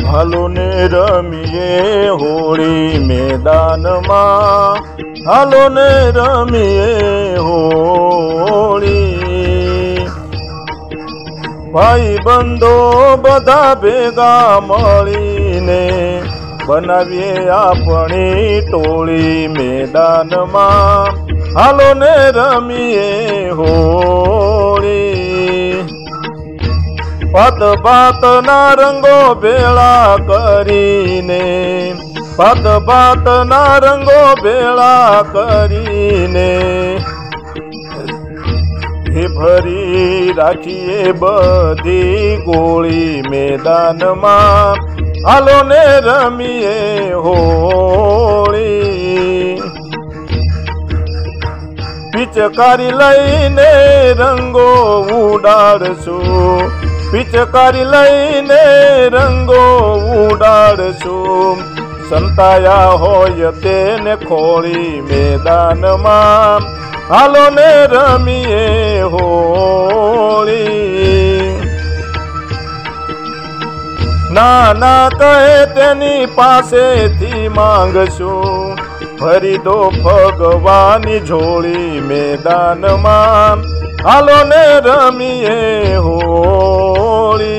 હાલો ને રમીએ હોળી મેદાનમાં, હાલો ને રમીએ હોળી। ભાઈ બંધો બધા ભેગા મળીને બનાવીએ આપણી ટોળી મેદાનમાં, હાલો ને રમીએ હોળી। પાત પાતના રંગો ભેળા કરીને, પાત પાતના રંગો ભેળા કરીને ભરી રાખીએ બધી ગોળી મેદાનમાં, હાલો ને રમીએ હોળી। પિચકારી લઈને રંગો ઉડાડશું, પિચકારી લઈને રંગો ઉડાડશું, સંતાયા હોય તેને ખોળી મેદાનમાં, હાલો ને રમીએ હોળી। નાના કહે તેની પાસેથી માંગશું, ભરી દો ભગવાનની ઝોળી મેદાનમાં, હાલો ને રમીએ હોળી।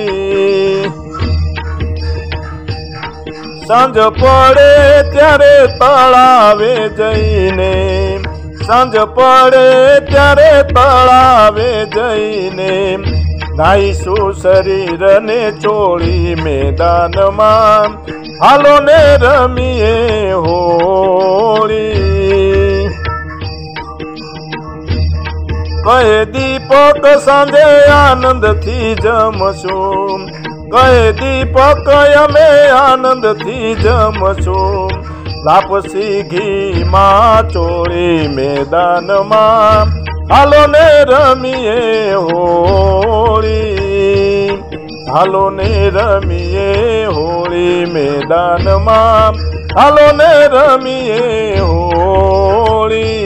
સાંજ પડે ત્યારે તળાવે જઈને, સાંજ પડે ત્યારે તળાવે જઈને નાઈશું શરીરને ચોળી મેદાનમાં, હાલો ને રમીએ હોળી। કહે દીપક સાંજે આનંદથી જમશું, કહે દીપક અમે આનંદથી જમશું, લાપસી ઘીમાં ચોળી મેદાનમાં, હાલો ને રમીએ હોળી, હાલો ને રમીએ હોળી મેદાનમાં, હાલો ને રમીએ હોળી।